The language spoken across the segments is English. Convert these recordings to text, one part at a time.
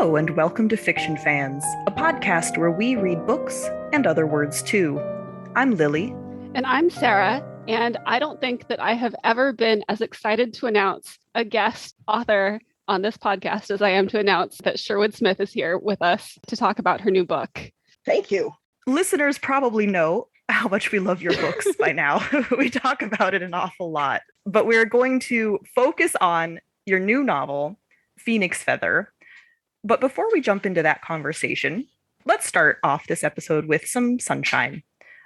Hello, and welcome to Fiction Fans, a podcast where we read books and other words too. I'm Lily. And I'm Sarah, and I don't think that I have ever been as excited to announce a guest author on this podcast as I am to announce that Sherwood Smith is here with us to talk about her new book. Thank you. Listeners probably know how much we love your books by now. We talk about it an awful lot, but we're going to focus on your new novel, Phoenix Feather. But before we jump into that conversation, let's start off this episode with some sunshine.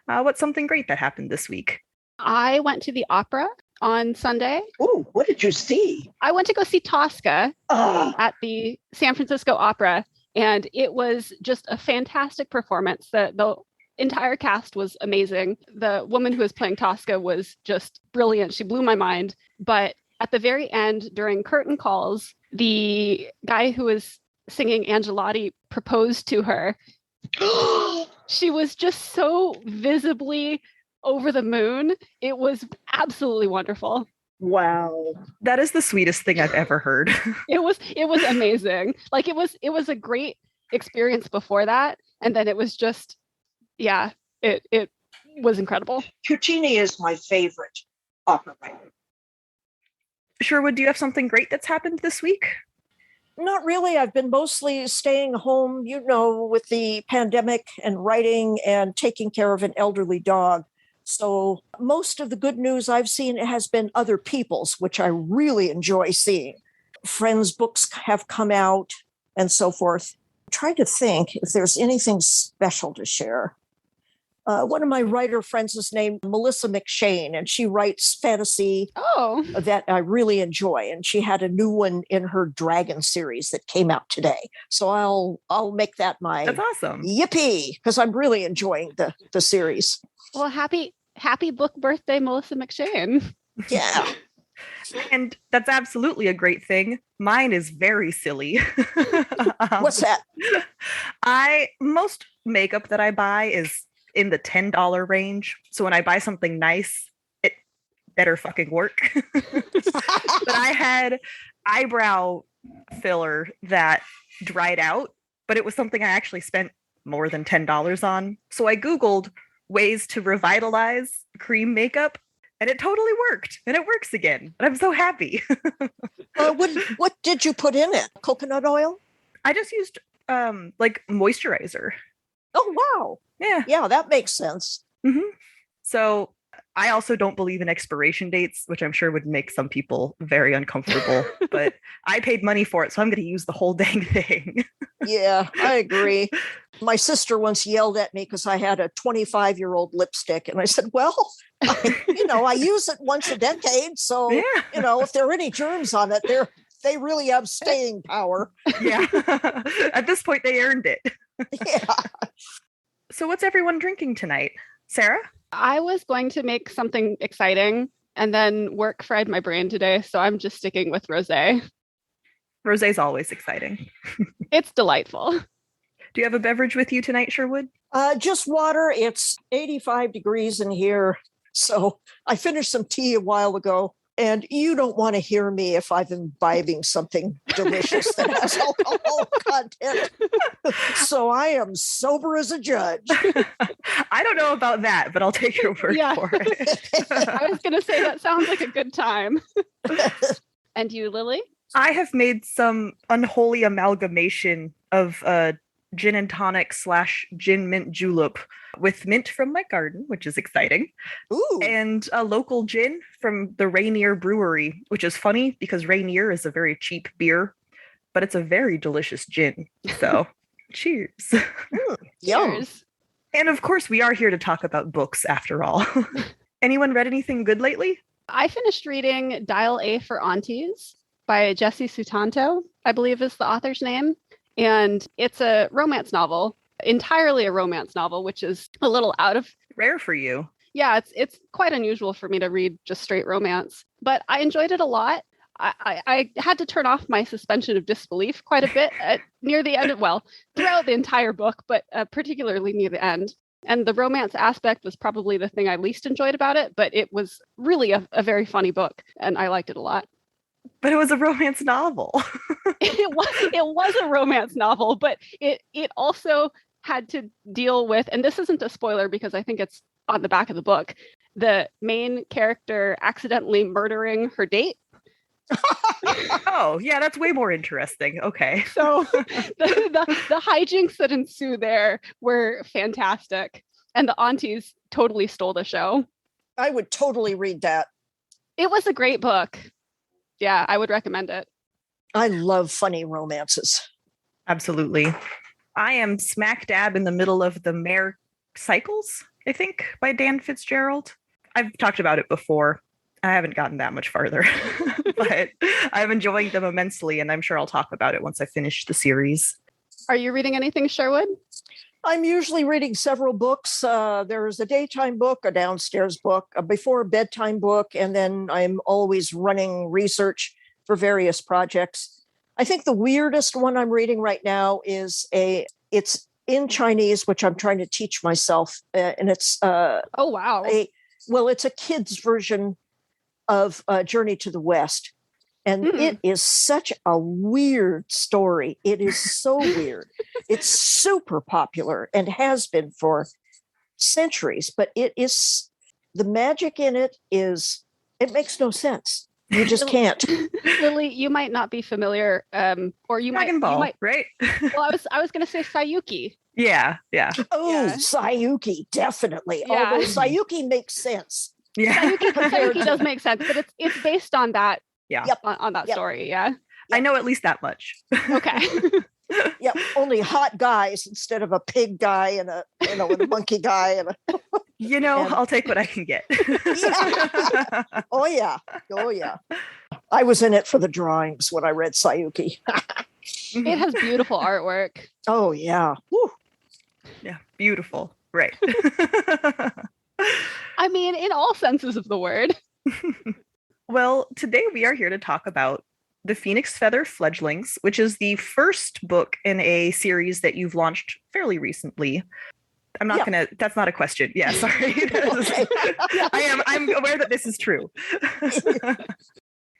What's something great that happened this week? I went to the opera on Sunday. Ooh, what did you see? I went to go see Tosca at the San Francisco Opera, and it was just a fantastic performance. The entire cast was amazing. The woman who was playing Tosca was just brilliant. She blew my mind. But at the very end, during curtain calls, the guy who was singing Angelotti proposed to her. She was just so visibly over the moon. It was absolutely wonderful. Wow. That is the sweetest thing I've ever heard. It was amazing. Like it was a great experience before that. And then it was just, yeah, it was incredible. Puccini is my favorite opera writer. Sherwood, do you have something great that's happened this week? Not really. I've been mostly staying home, with the pandemic and writing and taking care of an elderly dog. So most of the good news I've seen has been other people's, which I really enjoy seeing. Friends' books have come out and so forth. I'm trying to think if there's anything special to share. One of my writer friends is named Melissa McShane, and she writes fantasy that I really enjoy. And she had a new one in her Dragon series that came out today. So I'll make that my That's awesome. Yippee, because I'm really enjoying the series. Well, happy book birthday, Melissa McShane. Yeah. And that's absolutely a great thing. Mine is very silly. What's that? Most makeup that I buy is in the $10 range. So when I buy something nice, it better fucking work. But I had eyebrow filler that dried out, but it was something I actually spent more than $10 on. So I Googled ways to revitalize cream makeup, and it totally worked. And it works again. And I'm so happy. What did you put in it? Coconut oil? I just used moisturizer. Oh, wow. Yeah, that makes sense. Mm-hmm. So I also don't believe in expiration dates, which I'm sure would make some people very uncomfortable, but I paid money for it, so I'm going to use the whole dang thing. Yeah, I agree. My sister once yelled at me because I had a 25-year-old lipstick, and I said, well, I use it once a decade, so, yeah. If there are any germs on it, they really have staying power. Yeah. At this point, they earned it. Yeah. So what's everyone drinking tonight? Sarah? I was going to make something exciting, and then work fried my brain today, so I'm just sticking with rosé. Rosé's always exciting. It's delightful. Do you have a beverage with you tonight, Sherwood? Just water. It's 85 degrees in here, so I finished some tea a while ago. And you don't want to hear me if I've been imbibing something delicious that has alcohol content. So I am sober as a judge. I don't know about that, but I'll take your word for it. I was going to say that sounds like a good time. And you, Lily? I have made some unholy amalgamation of gin and tonic / gin mint julep with mint from my garden, which is exciting. Ooh. And a local gin from the Rainier Brewery, which is funny because Rainier is a very cheap beer, but it's a very delicious gin. So cheers. Cheers. And of course, we are here to talk about books after all. Anyone read anything good lately? I finished reading Dial A for Aunties by Jessie Sutanto, I believe is the author's name. And it's a romance novel, entirely a romance novel, which is a little out of... Rare for you. Yeah, it's quite unusual for me to read just straight romance, but I enjoyed it a lot. I had to turn off my suspension of disbelief quite a bit near the end throughout the entire book, but particularly near the end. And the romance aspect was probably the thing I least enjoyed about it, but it was really a very funny book, and I liked it a lot. But it was a romance novel. it was a romance novel, but it also had to deal with, and this isn't a spoiler because I think it's on the back of the book, the main character accidentally murdering her date. Oh, yeah, that's way more interesting. Okay. So the hijinks that ensue there were fantastic. And the aunties totally stole the show. I would totally read that. It was a great book. Yeah, I would recommend it. I love funny romances. Absolutely. I am smack dab in the middle of The Mare Cycles, I think, by Dan Fitzgerald. I've talked about it before. I haven't gotten that much farther, but I'm enjoying them immensely, and I'm sure I'll talk about it once I finish the series. Are you reading anything, Sherwood? I'm usually reading several books. There's a daytime book, a downstairs book, a before bedtime book, and then I'm always running research for various projects. I think the weirdest one I'm reading right now is it's in Chinese, which I'm trying to teach myself, and it's oh wow, it's a kid's version of Journey to the West. And it is such a weird story. It is so weird. It's super popular and has been for centuries, but the magic in it makes no sense. You just can't. Lily, you might not be familiar, or you Dragon might, Ball, you might, right? Well, I was going to say Sayuki. Yeah. Oh, yeah. Sayuki, definitely. Yeah. Although Sayuki makes sense. Yeah. Sayuki does make sense, but it's based on that. Yeah. Yep. On that story. Yeah. I know at least that much. Okay. Yeah. Only hot guys instead of a pig guy and a monkey guy and I'll take what I can get. Yeah. Oh yeah. I was in it for the drawings when I read Sayuki. It has beautiful artwork. Oh yeah. Woo. Yeah. Beautiful. Right. I mean, in all senses of the word. Well, today we are here to talk about The Phoenix Feather Fledglings, which is the first book in a series that you've launched fairly recently. I'm not gonna, that's not a question. Yeah, sorry. I'm aware that this is true.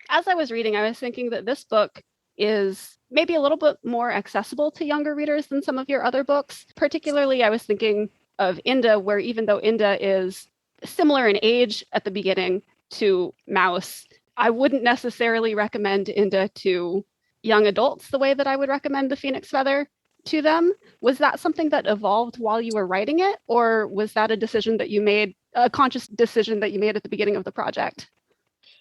As I was reading, I was thinking that this book is maybe a little bit more accessible to younger readers than some of your other books. Particularly, I was thinking of Inda, where even though Inda is similar in age at the beginning to Mouse, I wouldn't necessarily recommend Inda to young adults the way that I would recommend The Phoenix Feather to them. Was that something that evolved while you were writing it, or was that a decision that you made, a conscious decision that you made at the beginning of the project?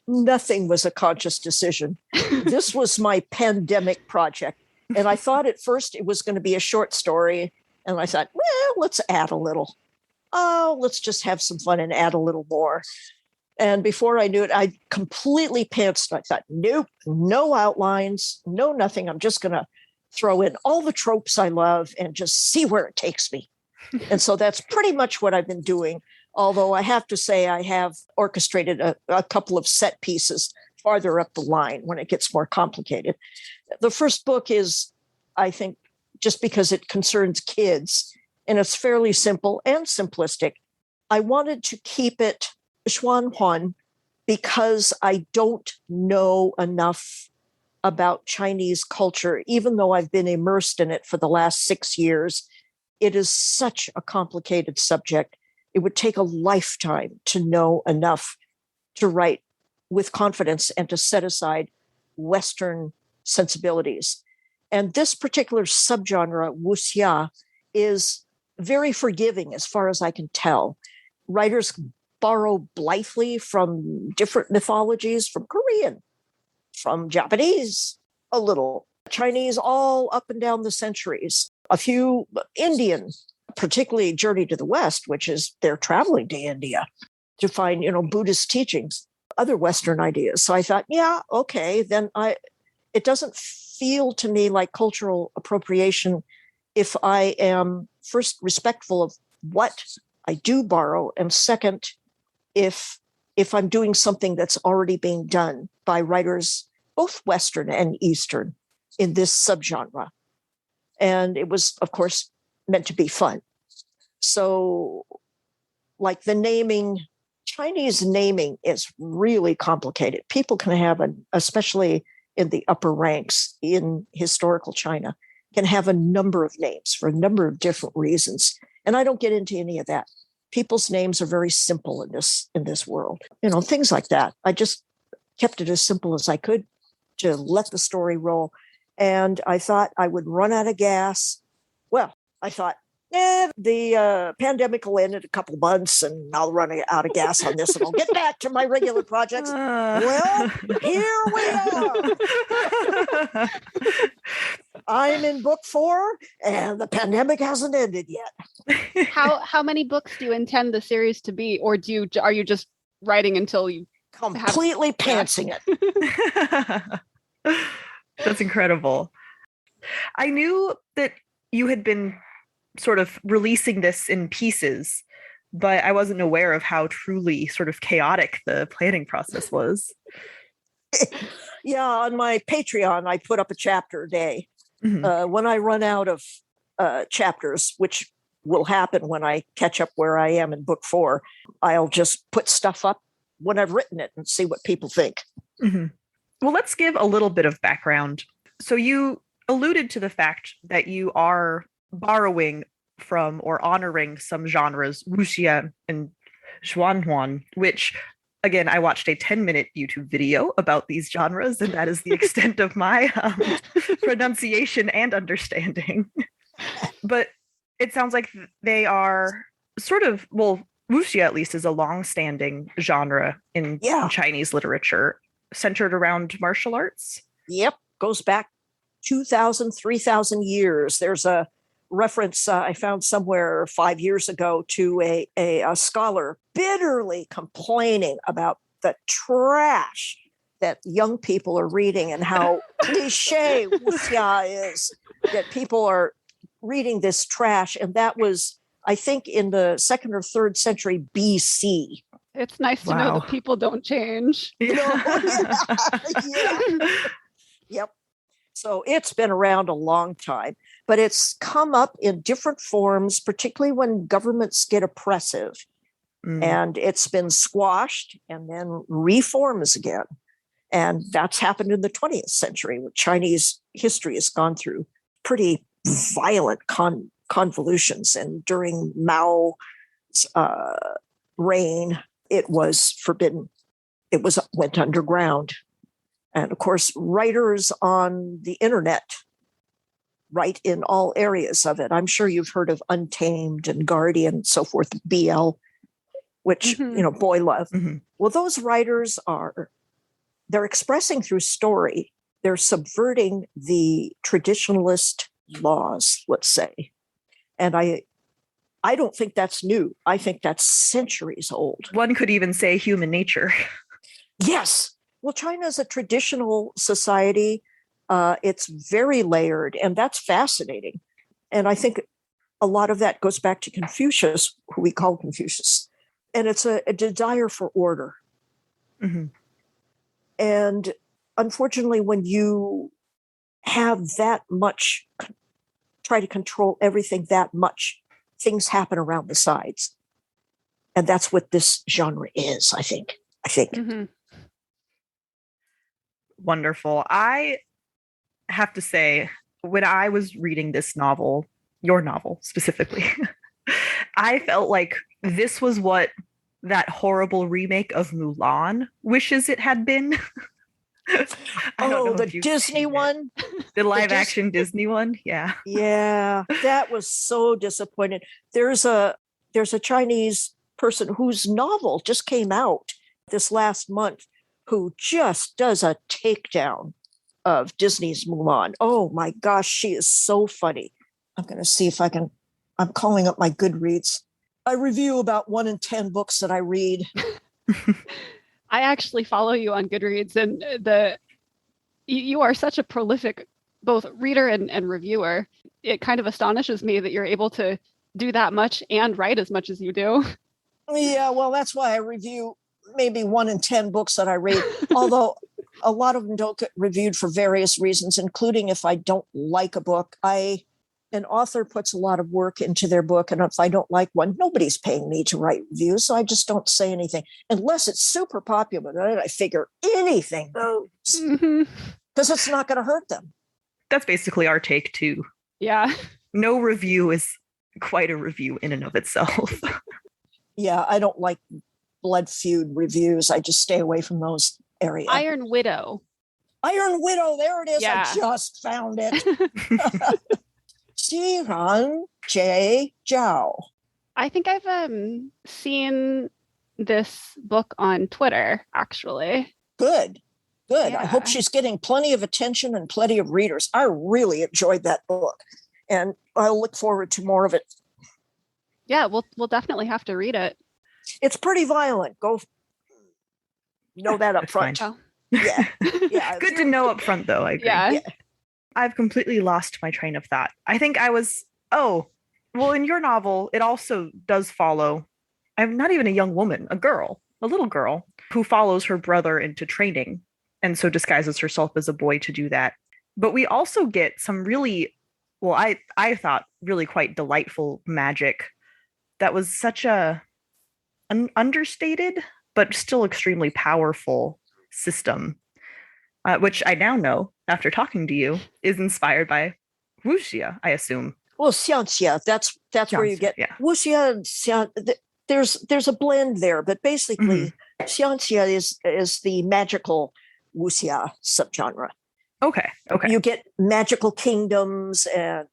Nothing was a conscious decision. This was my pandemic project. And I thought at first it was going to be a short story. And I thought, well, let's add a little. Oh, let's just have some fun and add a little more. And before I knew it, I completely pantsed. I thought, nope, no outlines, no nothing. I'm just going to throw in all the tropes I love and just see where it takes me. And so that's pretty much what I've been doing. Although I have to say I have orchestrated a couple of set pieces farther up the line when it gets more complicated. The first book is, I think, just because it concerns kids and it's fairly simple and simplistic, I wanted to keep it Xuanhuan because I don't know enough about Chinese culture, even though I've been immersed in it for the last 6 years. It is such a complicated subject. It would take a lifetime to know enough to write with confidence and to set aside Western sensibilities. And this particular subgenre, wuxia, is very forgiving as far as I can tell. Writers borrow blithely from different mythologies, from Korean, from Japanese, a little Chinese, all up and down the centuries, a few Indian, particularly Journey to the West, which is they're traveling to India to find, Buddhist teachings, other Western ideas. So I thought, yeah, okay, then it doesn't feel to me like cultural appropriation if I am first respectful of what I do borrow, and second, if I'm doing something that's already being done by writers, both Western and Eastern, in this subgenre. And it was, of course, meant to be fun. So, like the naming, Chinese naming is really complicated. People can have especially in the upper ranks in historical China can have a number of names for a number of different reasons. And I don't get into any of that. People's names are very simple in this world. Things like that. I just kept it as simple as I could to let the story roll. And I thought I would run out of gas. Well, I thought, the pandemic will end in a couple months and I'll run out of gas on this and I'll get back to my regular projects. Well, here we are. I'm in book 4 and the pandemic hasn't ended yet. How many books do you intend the series to be? Or are you just writing until you completely pantsing it? That's incredible. I knew that you had been sort of releasing this in pieces, but I wasn't aware of how truly sort of chaotic the planning process was. Yeah, on my Patreon, I put up a chapter a day. Mm-hmm. When I run out of chapters, which will happen when I catch up where I am in book 4, I'll just put stuff up when I've written it and see what people think. Mm-hmm. Well, let's give a little bit of background. So you alluded to the fact that you are borrowing from or honoring some genres, wuxia and zhuanhuan, which, again, I watched a 10-minute YouTube video about these genres, and that is the extent of my pronunciation and understanding. But it sounds like they are sort of, well, wuxia at least is a long-standing genre in Chinese literature, centered around martial arts. Yep, goes back 2,000, 3,000 years. There's a reference I found somewhere 5 years ago to a scholar bitterly complaining about the trash that young people are reading and how cliche wuxia is, that people are reading this trash. And that was, I think, in the 2nd or 3rd century BC. It's nice to know that people don't change. Yeah. Yep. So it's been around a long time, but it's come up in different forms, particularly when governments get oppressive. And it's been squashed and then reforms again. And that's happened in the 20th century, where Chinese history has gone through pretty violent convolutions. And during Mao's reign, it was forbidden. Went underground. And of course, writers on the internet write in all areas of it. I'm sure you've heard of Untamed and Guardian and so forth, BL, which, boy love. Mm-hmm. Well, those writers they're expressing through story. They're subverting the traditionalist laws, let's say. And I don't think that's new. I think that's centuries old. One could even say human nature. Yes. Well, China is a traditional society. It's very layered, and that's fascinating. And I think a lot of that goes back to Confucius, who we call Confucius. And it's a desire for order. Mm-hmm. And unfortunately, when you have that much, try to control everything that much, things happen around the sides. And that's what this genre is, I think. Mm-hmm. Wonderful. I have to say, when I was reading this novel, your novel specifically, I felt like this was what that horrible remake of Mulan wishes it had been. The Disney one? The live action Disney one? Yeah. Yeah, that was so disappointing. There's a Chinese person whose novel just came out this last month, who just does a takedown of Disney's Mulan. Oh my gosh, she is so funny. I'm going to see if I'm calling up my Goodreads. I review about 1 in 10 books that I read. I actually follow you on Goodreads, and you are such a prolific both reader and reviewer. It kind of astonishes me that you're able to do that much and write as much as you do. Yeah, well, that's why I review maybe 1 in 10 books that I read, although a lot of them don't get reviewed for various reasons, including if I don't like a book. An author puts a lot of work into their book, and if I don't like one, nobody's paying me to write reviews, so I just don't say anything unless it's super popular. Then I figure anything goes. Mm-hmm. because it's not going to hurt them. That's basically our take too. Yeah. No review is quite a review in and of itself. Yeah, I don't like blood feud reviews. I just stay away from those areas. Iron Widow. Iron Widow, there it is. Yeah. I just found it. Xiran J. Zhao. I think I've seen this book on Twitter, actually. Good. Yeah. I hope she's getting plenty of attention and plenty of readers. I really enjoyed that book, and I'll look forward to more of it. Yeah, we'll definitely have to read it. It's pretty violent. Go know that up That's front. Oh. Yeah. Yeah. Good to know up front, though. I agree. Yeah. I've completely lost my train of thought. I think I was, in your novel, it also does follow, I'm not even a young woman, a little girl, who follows her brother into training and so disguises herself as a boy to do that. But we also get some really, I thought really quite delightful magic that was such an understated, but still extremely powerful system, which I now know, after talking to you, is inspired by wuxia, I assume. Well, xianxia, that's where you get wuxia and xian. There's a blend there, but basically, xianxia is the magical wuxia subgenre. Okay. You get magical kingdoms, and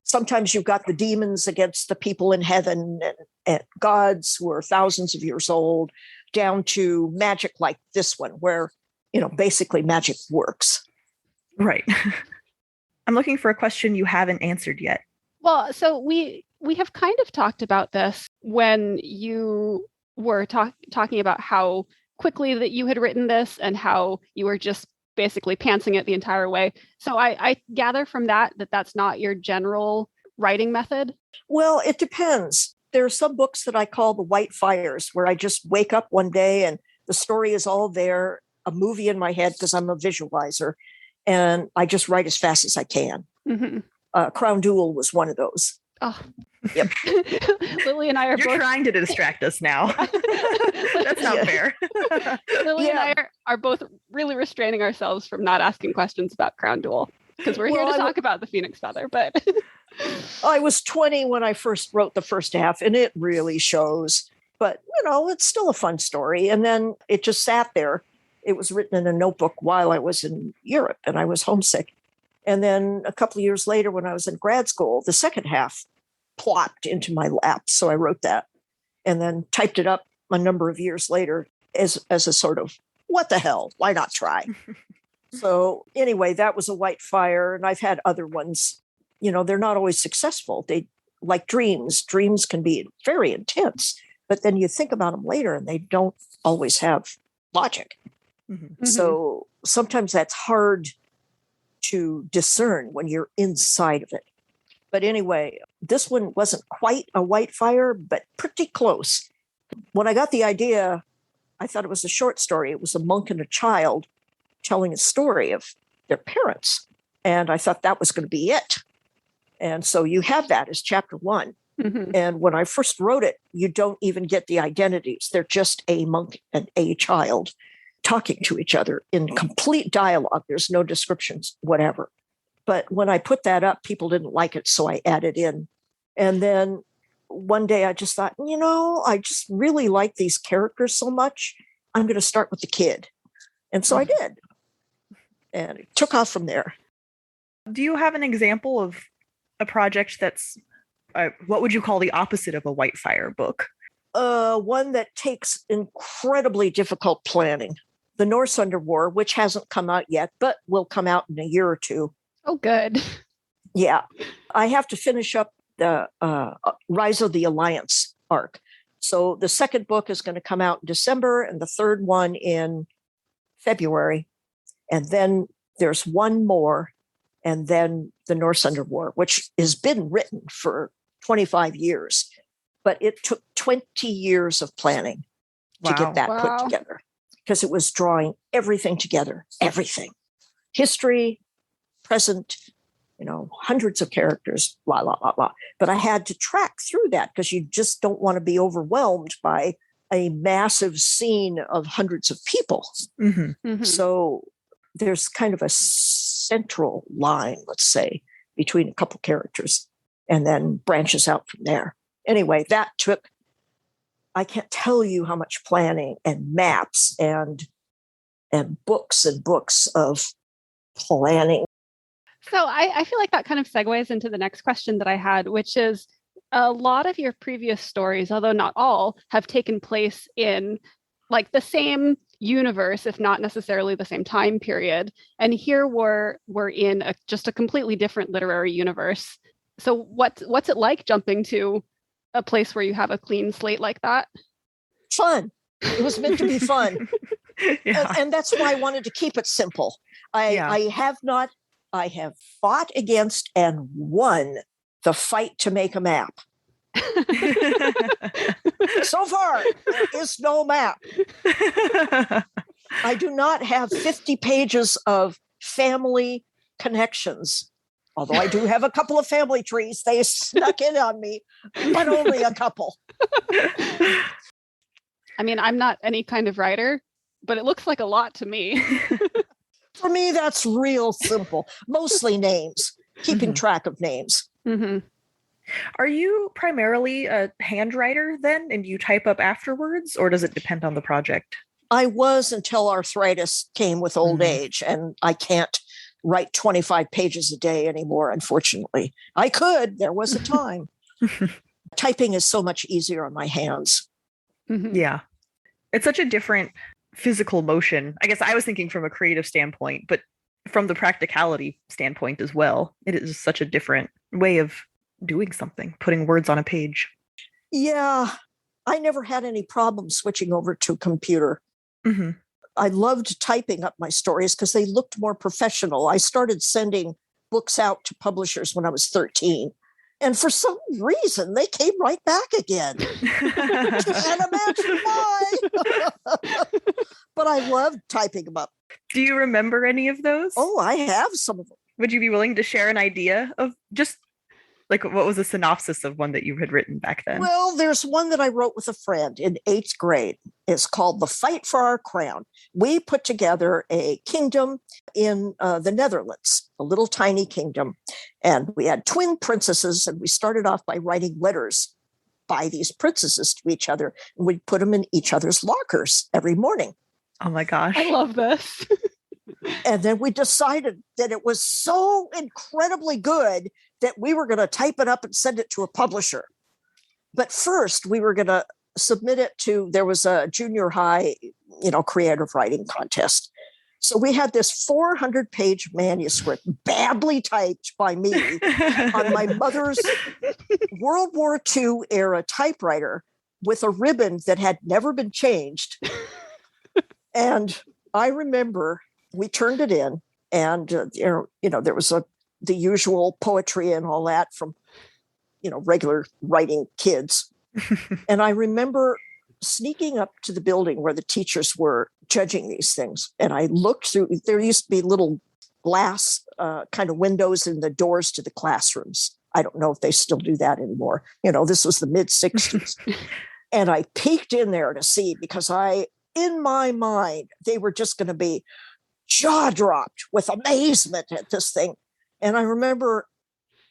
sometimes you've got the demons against the people in heaven, and gods who are thousands of years old, down to magic like this one, where basically magic works. Right. I'm looking for a question you haven't answered yet. Well, so we have kind of talked about this when you were talking about how quickly that you had written this and how you were just basically pantsing it the entire way. So I gather from that that's not your general writing method. Well, it depends. There are some books that I call the white fires, where I just wake up one day and the story is all there, a movie in my head because I'm a visualizer, and I just write as fast as I can. Mm-hmm. Crown Duel was one of those. Oh, yep. Lily and I are You're trying to distract us now. That's not fair. Lily and I are both really restraining ourselves from not asking questions about Crown Duel because we're here to talk about the Phoenix Feather. But I was 20 when I first wrote the first half, and it really shows. But it's still a fun story. And then it just sat there. It was written in a notebook while I was in Europe, and I was homesick. And then a couple of years later, when I was in grad school, the second half plopped into my lap. So I wrote that and then typed it up a number of years later as a sort of, what the hell? Why not try? So anyway, that was a white fire. And I've had other ones. They're not always successful. They like dreams. Dreams can be very intense, but then you think about them later and they don't always have logic. Mm-hmm. So sometimes that's hard to discern when you're inside of it. But anyway, this one wasn't quite a white fire, but pretty close. When I got the idea, I thought it was a short story. It was a monk and a child telling a story of their parents. And I thought that was going to be it. And so you have that as chapter 1. Mm-hmm. And when I first wrote it, you don't even get the identities. They're just a monk and a child talking to each other in complete dialogue. There's no descriptions, whatever. But when I put that up, people didn't like it, so I added in. And then one day I just thought, I just really like these characters so much. I'm going to start with the kid. And so I did. And it took off from there. Do you have an example of a project that's, what would you call the opposite of a white fire book? One that takes incredibly difficult planning. The Norse Underwar, which hasn't come out yet, but will come out in a year or two. Oh, good. Yeah. I have to finish up the Rise of the Alliance arc. So the second book is going to come out in December and the third one in February. And then there's one more, and then the Norse Underwar, which has been written for 25 years. But it took 20 years of planning to get that put together, because it was drawing everything together, everything. History, present, hundreds of characters, blah, blah, blah, blah. But I had to track through that because you just don't want to be overwhelmed by a massive scene of hundreds of people. Mm-hmm. Mm-hmm. So there's kind of a central line, let's say, between a couple characters, and then branches out from there. Anyway, that took, I can't tell you how much planning and maps and books and books of planning. So I feel like that kind of segues into the next question that I had, which is a lot of your previous stories, although not all, have taken place in like the same universe, if not necessarily the same time period. And here we're in just a completely different literary universe. So what's it like jumping to a place where you have a clean slate like that? Fun. It was meant to be fun. Yeah. And that's why I wanted to keep it simple. I have fought against and won the fight to make a map. So far, there is no map. I do not have 50 pages of family connections, although I do have a couple of family trees. They snuck in on me, but only a couple. I mean, I'm not any kind of writer, but it looks like a lot to me. For me, that's real simple. Mostly names, keeping track of names. Mm-hmm. Are you primarily a handwriter then, and you type up afterwards, or does it depend on the project? I was until arthritis came with old age, and I can't write 25 pages a day anymore, unfortunately. I could. There was a time. Typing is so much easier on my hands. Mm-hmm. Yeah. It's such a different physical motion. I guess I was thinking from a creative standpoint, but from the practicality standpoint as well. It is such a different way of doing something, putting words on a page. Yeah. I never had any problem switching over to computer. Mm-hmm. I loved typing up my stories because they looked more professional. I started sending books out to publishers when I was 13. And for some reason, they came right back again. Can't imagine why. But I loved typing them up. Do you remember any of those? Oh, I have some of them. Would you be willing to share an idea of just like what was a synopsis of one that you had written back then? Well, there's one that I wrote with a friend in 8th grade. It's called The Fight for Our Crown. We put together a kingdom in the Netherlands, a little tiny kingdom. And we had twin princesses, and we started off by writing letters by these princesses to each other. And we'd put them in each other's lockers every morning. Oh my gosh. I love this. And then we decided that it was so incredibly good that we were going to type it up and send it to a publisher. But first, we were going to submit it to, there was a junior high, creative writing contest. So we had this 400-page manuscript, badly typed by me, on my mother's World War II era typewriter with a ribbon that had never been changed. And I remember we turned it in, and there was the usual poetry and all that from regular writing kids. And I remember sneaking up to the building where the teachers were judging these things, and I looked through. There used to be little glass kind of windows in the doors to the classrooms. I don't know if they still do that anymore. This was the mid-60s. And I peeked in there to see, because in my mind, they were just going to be jaw-dropped with amazement at this thing. And I remember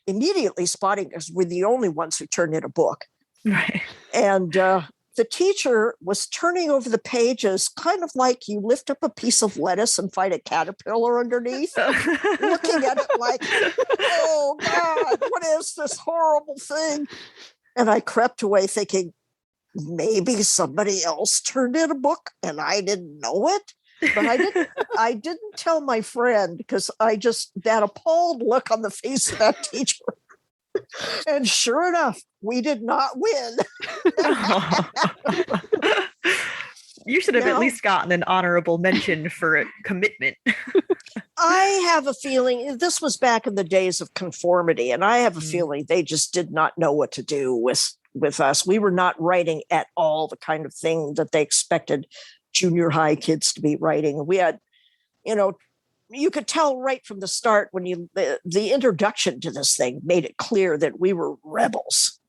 immediately spotting, because we're the only ones who turned in a book. Right. And the teacher was turning over the pages, kind of like you lift up a piece of lettuce and find a caterpillar underneath, looking at it like, oh God, what is this horrible thing? And I crept away thinking, maybe somebody else turned in a book and I didn't know it. But I didn't tell my friend, because that appalled look on the face of that teacher. And sure enough, we did not win. You should have at least gotten an honorable mention for a commitment. I have a feeling this was back in the days of conformity, and I have a feeling they just did not know what to do with us. We were not writing at all the kind of thing that they expected junior high kids to be writing. We had, you could tell right from the start when the introduction to this thing made it clear that we were rebels.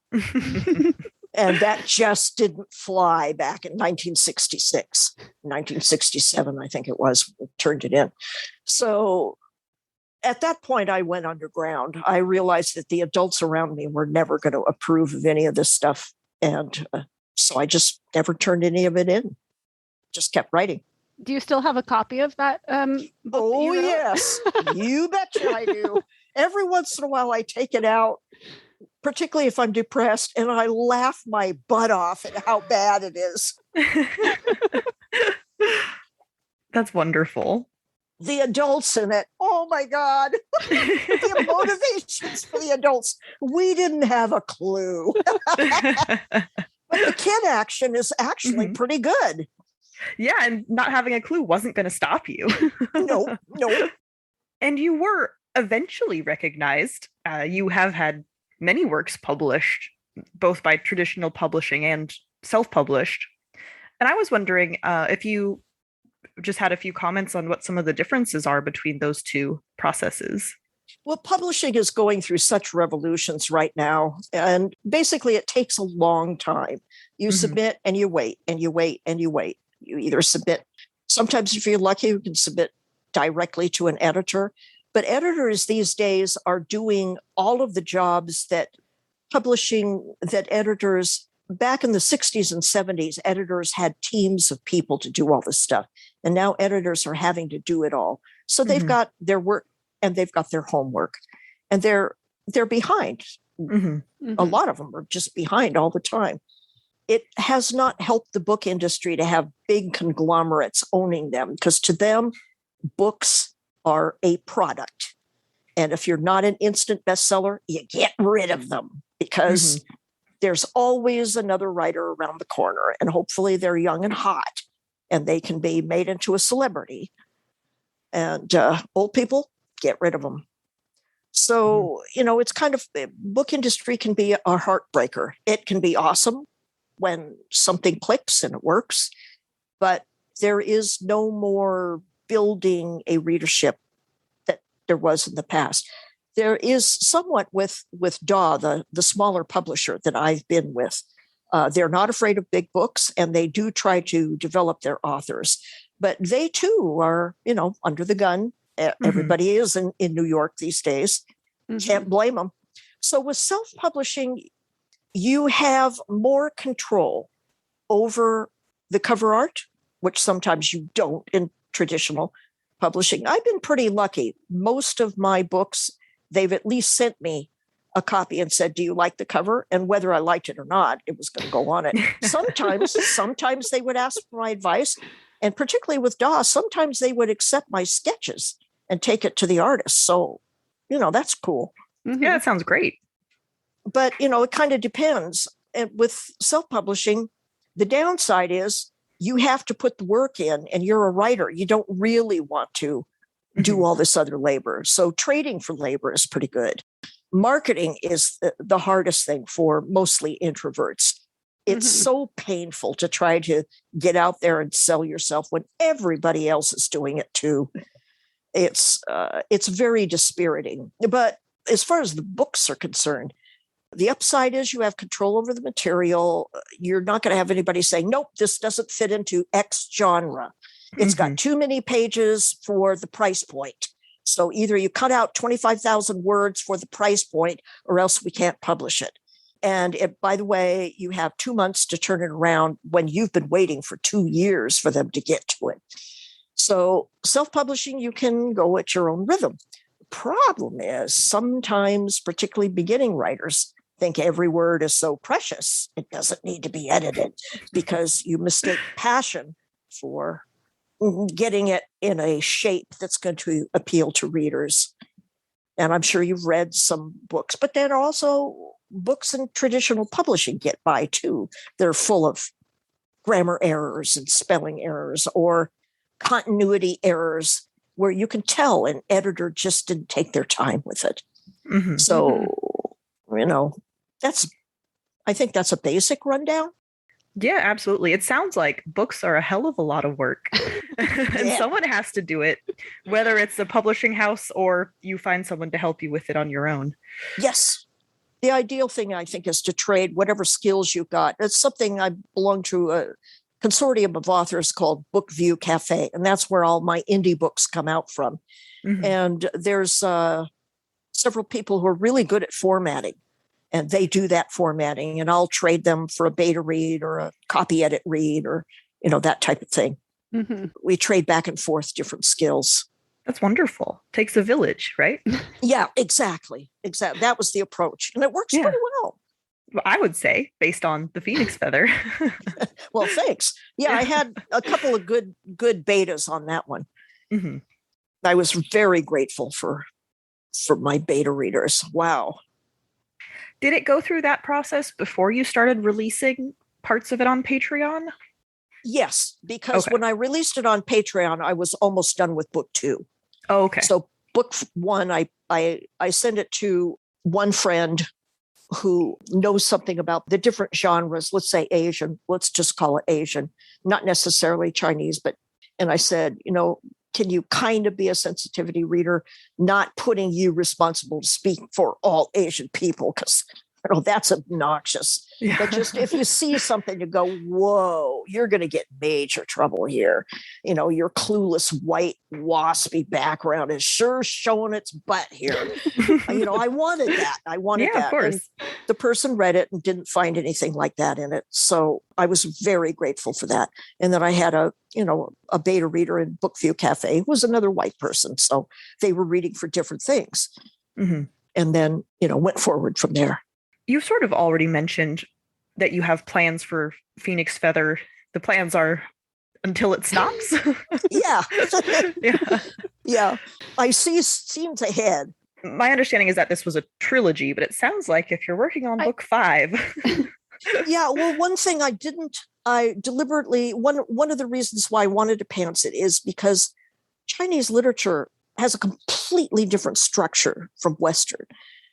And that just didn't fly back in 1966, 1967, I think it was, we turned it in. So at that point, I went underground. I realized that the adults around me were never going to approve of any of this stuff. And so I just never turned any of it in, just kept writing. Do you still have a copy of that book? Oh, yes. You betcha I do. Every once in a while, I take it out, particularly if I'm depressed, and I laugh my butt off at how bad it is. That's wonderful. The adults in it, oh my God. The motivations for the adults. We didn't have a clue. But the kid action is actually pretty good. Yeah, and not having a clue wasn't going to stop you. No. And you were eventually recognized. You have had many works published, both by traditional publishing and self-published. And I was wondering if you just had a few comments on what some of the differences are between those two processes. Well, publishing is going through such revolutions right now. And basically, it takes a long time. You submit and you wait and you wait and you wait. You either submit, sometimes if you're lucky, you can submit directly to an editor. But editors these days are doing all of the jobs that editors back in the 60s and 70s, editors had teams of people to do all this stuff. And now editors are having to do it all. So they've got their work and they've got their homework, and they're behind. A lot of them are just behind all the time. It has not helped the book industry to have big conglomerates owning them, because to them, books are a product. And if you're not an instant bestseller, you get rid of them, because there's always another writer around the corner, and hopefully they're young and hot and they can be made into a celebrity. And old people, get rid of them. So, it's kind of, book industry can be a heartbreaker. It can be awesome when something clicks and it works, but there is no more building a readership that there was in the past. There is somewhat with DAW, the smaller publisher that I've been with. They're not afraid of big books, and they do try to develop their authors. But they too are, under the gun. Everybody is in New York these days. Can't blame them. So with self-publishing, you have more control over the cover art, which sometimes you don't in traditional publishing. I've been pretty lucky. Most of my books, they've at least sent me a copy and said, do you like the cover? And whether I liked it or not, it was going to go on it. Sometimes they would ask for my advice. And particularly with DAW, sometimes they would accept my sketches and take it to the artist. So, that's cool. Yeah, that sounds great. But, it kind of depends. And with self-publishing, the downside is you have to put the work in, and you're a writer. You don't really want to do all this other labor. So trading for labor is pretty good. Marketing is the hardest thing for mostly introverts. It's so painful to try to get out there and sell yourself when everybody else is doing it too. It's very dispiriting. But as far as the books are concerned, the upside is you have control over the material. You're not going to have anybody saying, nope, this doesn't fit into X genre. It's got too many pages for the price point. So either you cut out 25,000 words for the price point, or else we can't publish it. And by the way, you have 2 months to turn it around when you've been waiting for 2 years for them to get to it. So self-publishing, you can go at your own rhythm. The problem is sometimes, particularly beginning writers, think every word is so precious, it doesn't need to be edited, because you mistake passion for getting it in a shape that's going to appeal to readers. And I'm sure you've read some books, but then also books in traditional publishing get by too. They're full of grammar errors and spelling errors or continuity errors where you can tell an editor just didn't take their time with it. So, I think that's a basic rundown. Yeah, absolutely. It sounds like books are a hell of a lot of work. And someone has to do it, whether it's a publishing house or you find someone to help you with it on your own. Yes. The ideal thing, I think, is to trade whatever skills you've got. It's something I belong to a consortium of authors called Bookview Cafe, and that's where all my indie books come out from. Mm-hmm. And there's several people who are really good at formatting, and they do that formatting, and I'll trade them for a beta read or a copy edit read or, that type of thing. Mm-hmm. We trade back and forth different skills. That's wonderful. Takes a village, right? Yeah, exactly. That was the approach. And it works pretty well. I would say, based on the Phoenix Feather. Well, thanks. Yeah, I had a couple of good betas on that one. Mm-hmm. I was very grateful for my beta readers. Wow. Did it go through that process before you started releasing parts of it on Patreon? Yes, because when I released it on Patreon, I was almost done with book 2. Oh, okay. So book 1, I sent it to one friend who knows something about the different genres. Let's say Asian. Let's just call it Asian, not necessarily Chinese. And I said, can you kind of be a sensitivity reader, not putting you responsible to speak for all Asian people? Because that's obnoxious. Yeah. But just if you see something, you go, whoa, you're going to get major trouble here. Your clueless white waspy background is sure showing its butt here. I wanted that. Of course. And the person read it and didn't find anything like that in it. So I was very grateful for that. And then I had a beta reader in Bookview Cafe who was another white person. So they were reading for different things. Mm-hmm. And then, went forward from there. You sort of already mentioned that you have plans for Phoenix Feather. The plans are until it stops. Yeah. Yeah. I see scenes ahead. My understanding is that this was a trilogy, but it sounds like if you're working on book 5. Yeah. Well, one thing I deliberately, one of the reasons why I wanted to pants it is because Chinese literature has a completely different structure from Western.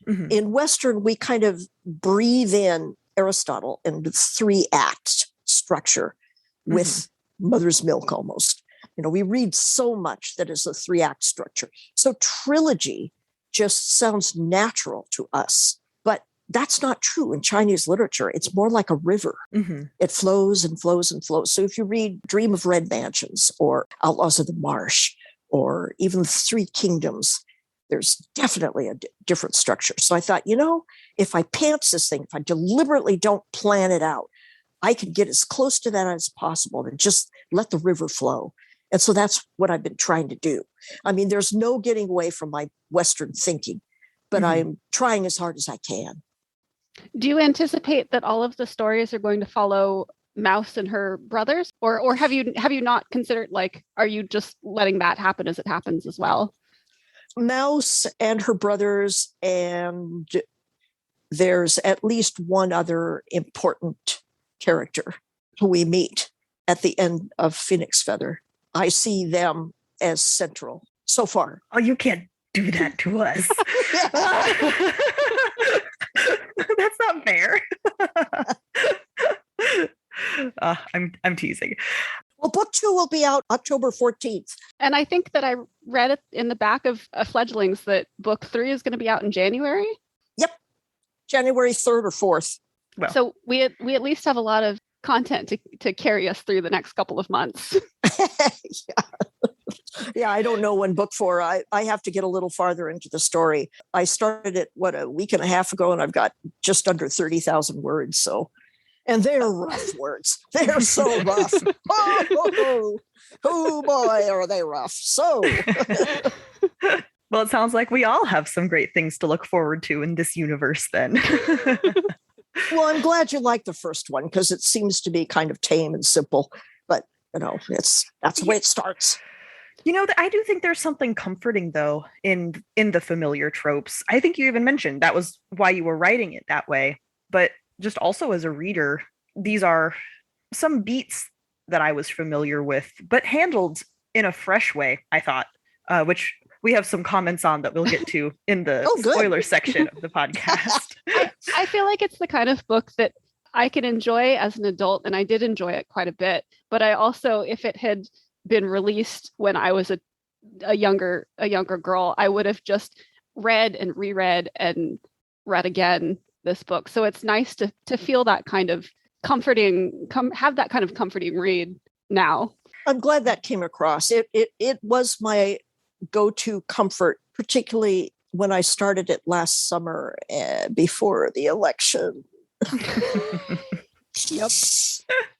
Mm-hmm. In Western, we kind of breathe in Aristotle and the 3-act structure with mother's milk almost. We read so much that is a 3-act structure. So trilogy just sounds natural to us. But that's not true in Chinese literature. It's more like a river. Mm-hmm. It flows and flows and flows. So if you read Dream of Red Mansions or Outlaws of the Marsh or even Three Kingdoms, there's definitely a different structure. So I thought, if I pants this thing, if I deliberately don't plan it out, I can get as close to that as possible and just let the river flow. And so that's what I've been trying to do. I mean, there's no getting away from my Western thinking, but I'm trying as hard as I can. Do you anticipate that all of the stories are going to follow Mouse and her brothers? Or have you not considered, are you just letting that happen as it happens as well? Mouse and her brothers, and there's at least one other important character who we meet at the end of Phoenix Feather. I see them as central so far. Oh, you can't do that to us. That's not fair. I'm teasing. Well, book 2 will be out October 14th. And I think that I read it in the back of Fledglings that book 3 is going to be out in January. Yep. January 3rd or 4th. Well. So we at least have a lot of content to carry us through the next couple of months. Yeah, I don't know when book 4. I have to get a little farther into the story. I started it, a week and a half ago, and I've got just under 30,000 words. And they're rough words. They're so rough. Oh boy, are they rough. So. Well, it sounds like we all have some great things to look forward to in this universe then. Well, I'm glad you liked the first one because it seems to be kind of tame and simple. But, that's the way it starts. I do think there's something comforting, though, in the familiar tropes. I think you even mentioned that was why you were writing it that way. But just also as a reader, these are some beats that I was familiar with, but handled in a fresh way, I thought, which we have some comments on that we'll get to in the spoiler section of the podcast. I feel like it's the kind of book that I can enjoy as an adult, and I did enjoy it quite a bit. But I also, if it had been released when I was a younger girl, I would have just read and reread and read again this book. So it's nice to feel that kind of comforting, have that kind of comforting read now. I'm glad that came across. It was my go-to comfort, particularly when I started it last summer before the election. Yep.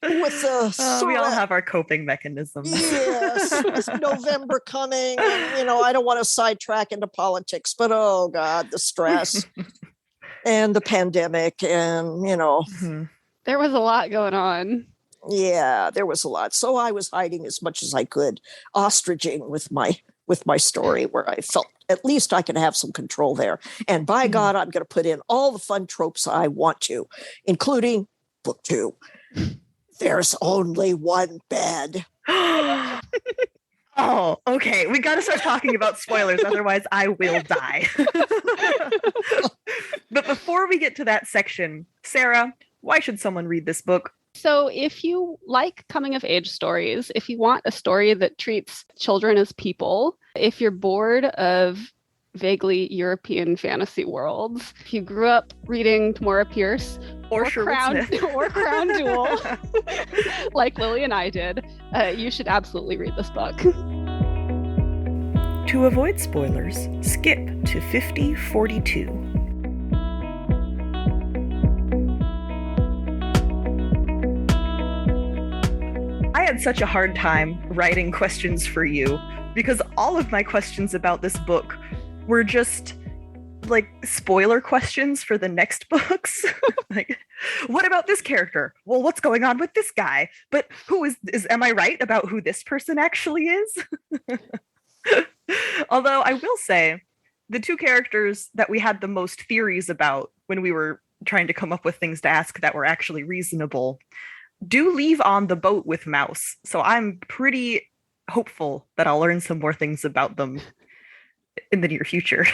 With the we all have our coping mechanisms. Yes, with November coming, and I don't want to sidetrack into politics, but oh God, the stress and the pandemic, and Mm-hmm. There was a lot going on. Yeah, there was a lot. So I was hiding as much as I could, ostriching with my story, where I felt at least I could have some control there. And by God, I'm going to put in all the fun tropes I want to, including book 2. There's only one bed. Oh, okay. We got to start talking about spoilers. Otherwise, I will die. But before we get to that section, Sarah, why should someone read this book? So if you like coming of age stories, if you want a story that treats children as people, if you're bored of vaguely European fantasy worlds, if you grew up reading Tamora Pierce or Sherwood Smith or Crown Jewel, like Lily and I did, you should absolutely read this book. To avoid spoilers, skip to 5042. I had such a hard time writing questions for you because all of my questions about this book were just like spoiler questions for the next books. Like, what about this character? Well, what's going on with this guy? But who is am I right about who this person actually is? Although I will say the 2 characters that we had the most theories about when we were trying to come up with things to ask that were actually reasonable do leave on the boat with Mouse. So I'm pretty hopeful that I'll learn some more things about them in the near future.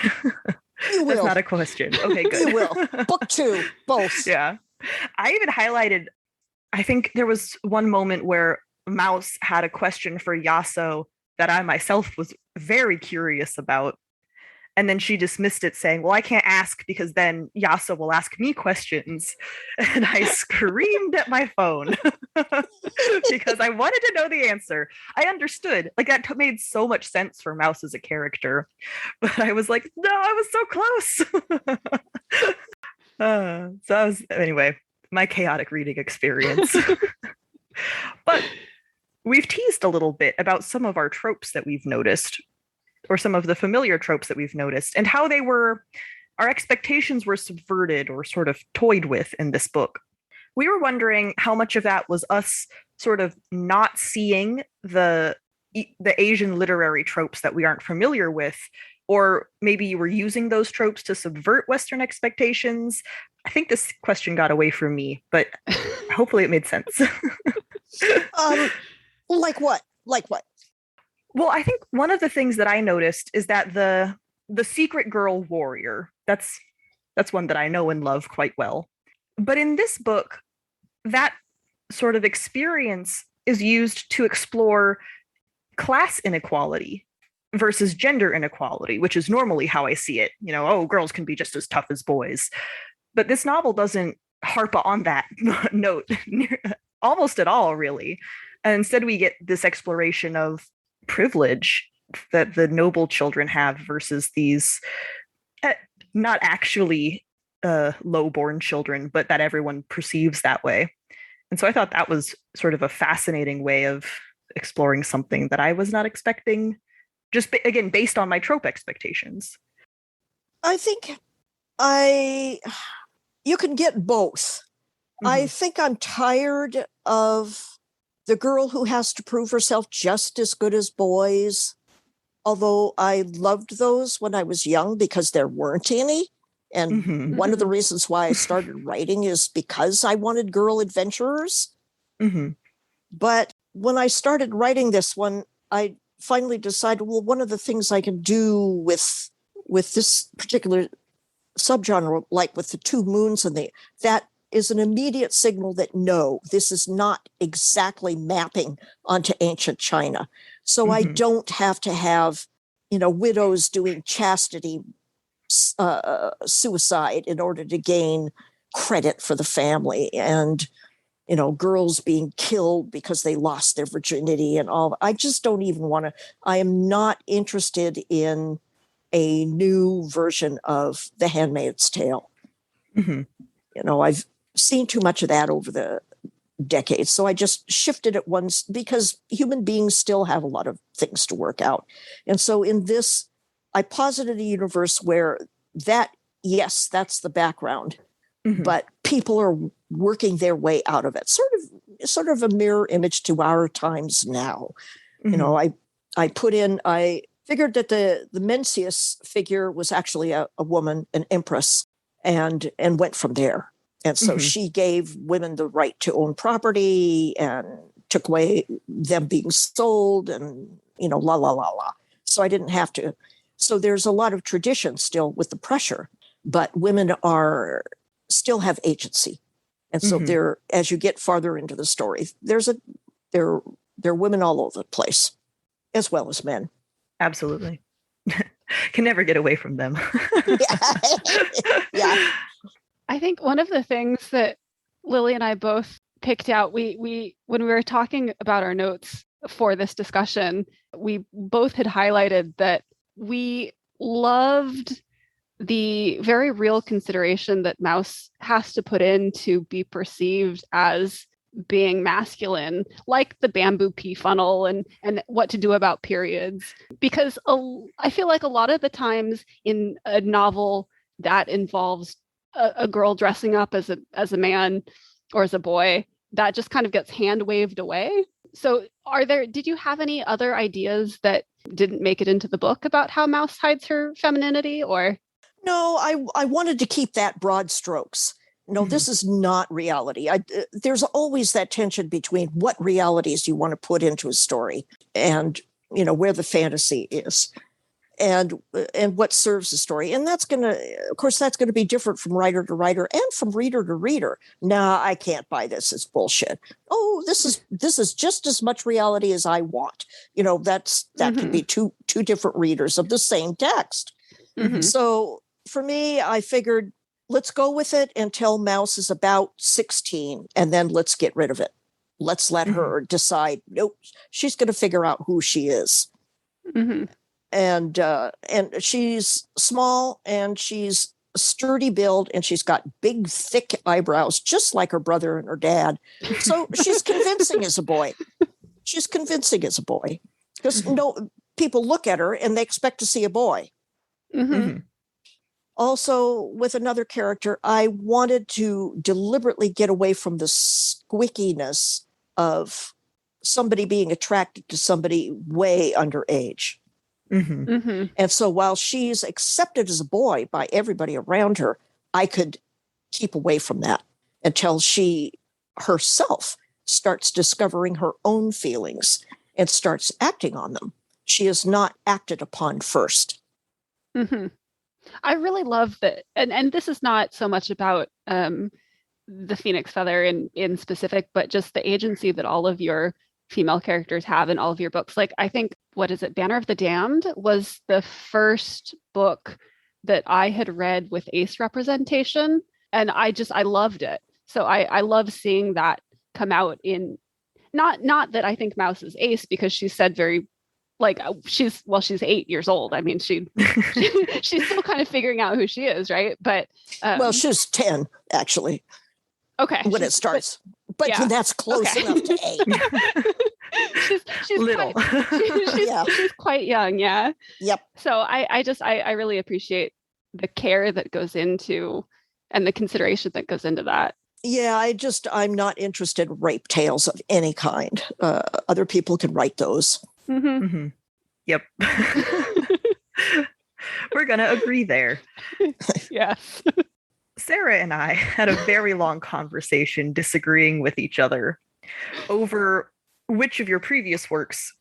You will. That's not a question. Okay, good. You will. Book 2, both. Yeah. I even highlighted, I think there was one moment where Mouse had a question for Yasso that I myself was very curious about. And then she dismissed it saying, well, I can't ask because then Yasso will ask me questions. And I screamed at my phone because I wanted to know the answer. I understood. Like that made so much sense for Mouse as a character. But I was like, no, I was so close. So I was, anyway, my chaotic reading experience. But we've teased a little bit about some of our tropes that we've noticed, or some of the familiar tropes that we've noticed, and how our expectations were subverted or sort of toyed with in this book. We were wondering how much of that was us sort of not seeing the Asian literary tropes that we aren't familiar with, or maybe you were using those tropes to subvert Western expectations. I think this question got away from me, but hopefully it made sense. Like what? Like what? Well, I think one of the things that I noticed is that the secret girl warrior, that's one that I know and love quite well. But in this book, that sort of experience is used to explore class inequality versus gender inequality, which is normally how I see it. Girls can be just as tough as boys. But this novel doesn't harp on that note almost at all, really. And instead, we get this exploration of privilege that the noble children have versus these not actually low-born children, but that everyone perceives that way. And so I thought that was sort of a fascinating way of exploring something that I was not expecting, just again, based on my trope expectations. I think you can get both. Mm-hmm. I think I'm tired of the girl who has to prove herself just as good as boys, although I loved those when I was young because there weren't any. And one of the reasons why I started writing is because I wanted girl adventurers. Mm-hmm. But when I started writing this one, I finally decided, well, one of the things I can do with this particular subgenre, like with the 2 moons and that is an immediate signal that no, this is not exactly mapping onto ancient China. So I don't have to have, widows doing chastity suicide in order to gain credit for the family. And girls being killed because they lost their virginity and all. I just don't even want to. I am not interested in a new version of The Handmaid's Tale. I've seen too much of that over the decades. So I just shifted it once because human beings still have a lot of things to work out. And so in this, I posited a universe where yes, that's the background, but people are working their way out of it. Sort of a mirror image to our times now. I figured that the Mencius figure was actually a woman, an empress, and went from there. And so she gave women the right to own property and took away them being sold and, la, la, la, la. So I didn't have to. So there's a lot of tradition still with the pressure, but women still have agency. And so as you get farther into the story, there are women all over the place, as well as men. Absolutely. Can never get away from them. Yeah. I think one of the things that Lily and I both picked out, we when we were talking about our notes for this discussion, we both had highlighted that we loved the very real consideration that Mouse has to put in to be perceived as being masculine, like the bamboo pea funnel and what to do about periods. Because I feel like a lot of the times in a novel that involves a girl dressing up as a man or as a boy, that just kind of gets hand waved away. So did you have any other ideas that didn't make it into the book about how Mouse hides her femininity, or? No, I wanted to keep that broad strokes. No, this is not reality. There's always that tension between what realities you want to put into a story and, where the fantasy is and what serves the story. And that's going to be different from writer to writer and from reader to reader. Nah, I can't buy this. It's bullshit. Oh, this is just as much reality as I want. That could be two different readers of the same text. So for me, I figured, let's go with it until Mouse is about 16, and then let's get rid of it. Let's let her decide. Nope, she's going to figure out who she is. And she's small, and she's sturdy build, and she's got big, thick eyebrows, just like her brother and her dad. So she's convincing as a boy. Because people look at her and they expect to see a boy. Also, with another character, I wanted to deliberately get away from the squickiness of somebody being attracted to somebody way underage. And so while she's accepted as a boy by everybody around her, I could keep away from that until she herself starts discovering her own feelings and starts acting on them. She is not acted upon first. I really love that. And this is not so much about the Phoenix Feather in specific, but just the agency that all of your female characters have in all of your books. Like, I think, what is it? Banner of the Damned was the first book that I had read with ace representation. And I loved it. So I love seeing that come out in, not that I think Mouse is ace, because she said very, like, she's 8 years old. I mean, she's still kind of figuring out who she is, right? But she's 10 actually. Okay, when it starts, but yeah. That's close enough to 8. she's little. She's quite young, yeah. Yep. So I really appreciate the care that goes into and the consideration that goes into that. Yeah, I'm not interested in rape tales of any kind. Other people can write those. Yep. We're gonna agree there. Yes. Sarah and I had a very long conversation disagreeing with each other over which of your previous works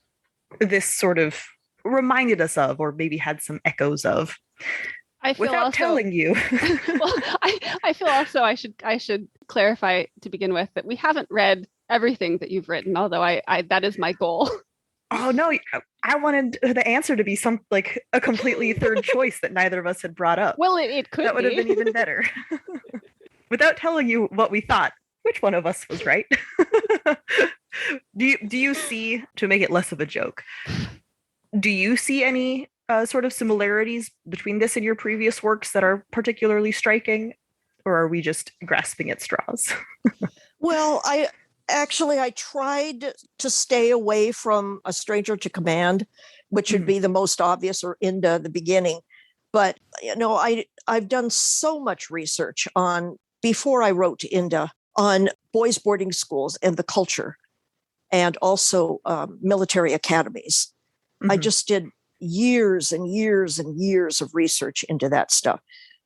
this sort of reminded us of, or maybe had some echoes of. Without telling you. Well, I feel also I should clarify to begin with that we haven't read everything that you've written, although I that is my goal. Oh no, I wanted the answer to be some like a completely third choice that neither of us had brought up. Well, it could that would have been even better. Without telling you what we thought, which one of us was right? Do you see, to make it less of a joke, do you see any sort of similarities between this and your previous works that are particularly striking, or are we just grasping at straws? Well, I tried to stay away from A Stranger to Command, which would be the most obvious, or into the beginning. But, I've done so much research before I wrote Inda, on boys' boarding schools and the culture, and also military academies. I just did years and years and years of research into that stuff.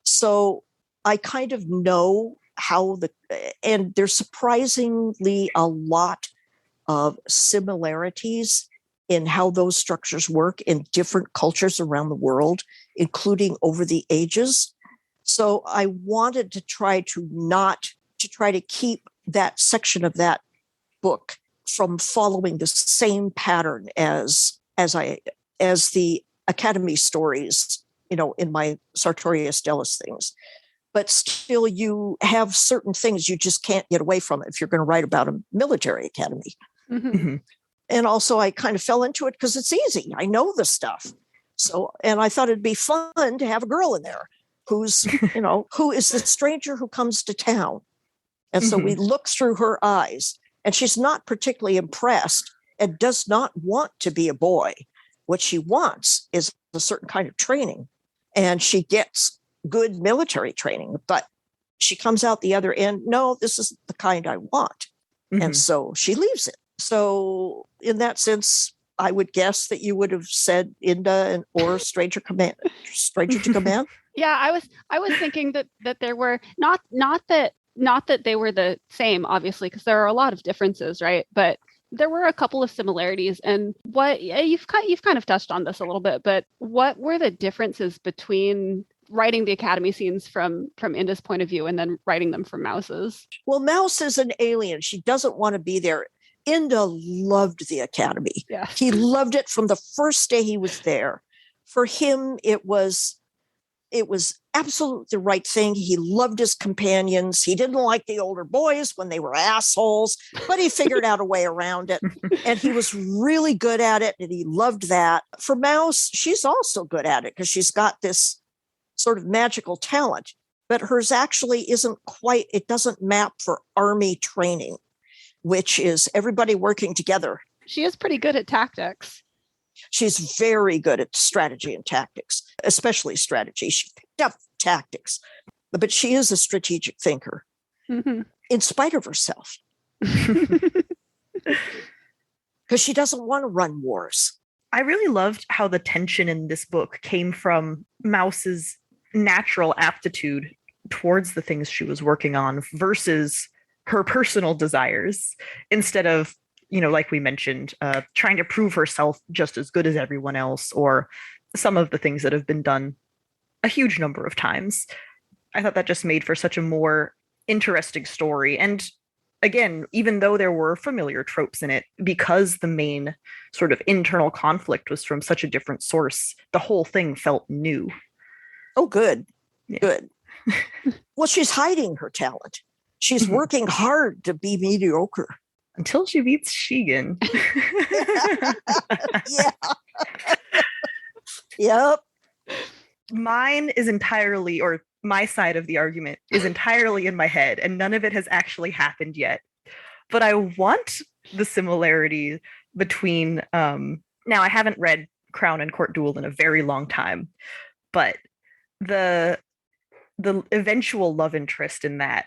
So I kind of know and there's surprisingly a lot of similarities in how those structures work in different cultures around the world, including over the ages. So I wanted to try to keep that section of that book from following the same pattern as the Academy stories, in my Sartorius Delis things. But still, you have certain things you just can't get away from if you're going to write about a military academy. Mm-hmm. And also, I kind of fell into it because it's easy. I know the stuff. So, and I thought it'd be fun to have a girl in there who's, who is the stranger who comes to town. And so we look through her eyes, and she's not particularly impressed and does not want to be a boy. What she wants is a certain kind of training, and she gets good military training, but she comes out the other end. No, this is the kind I want. And so she leaves it. So in that sense, I would guess that you would have said Inda or Stranger to Command. Yeah, I was thinking that there were not that they were the same, obviously, because there are a lot of differences, right? But there were a couple of similarities. And you've kind of touched on this a little bit, but what were the differences between writing the Academy scenes from Inda's point of view and then writing them from Mouse's? Well, Mouse is an alien. She doesn't want to be there. Inda loved the Academy. Yeah. He loved it from the first day he was there. For him, it was absolutely the right thing. He loved his companions. He didn't like the older boys when they were assholes, but he figured out a way around it. And he was really good at it, and he loved that. For Mouse, she's also good at it because she's got this sort of magical talent, but hers actually it doesn't map for army training, which is everybody working together. She is pretty good at tactics. She's very good at strategy and tactics, especially strategy. She picked up tactics, but she is a strategic thinker in spite of herself, because she doesn't want to run wars. I really loved how the tension in this book came from Mouse's natural aptitude towards the things she was working on versus her personal desires, instead of, like we mentioned, trying to prove herself just as good as everyone else, or some of the things that have been done a huge number of times. I thought that just made for such a more interesting story. And again, even though there were familiar tropes in it, because the main sort of internal conflict was from such a different source, the whole thing felt new. Oh, good. Yeah. Good. Well, she's hiding her talent. She's working hard to be mediocre. Until she beats Shigen. Yeah. Yep. Mine is entirely, or my side of the argument is entirely in my head, and none of it has actually happened yet. But I want the similarity between, now I haven't read Crown and Court Duel in a very long time, but the eventual love interest in that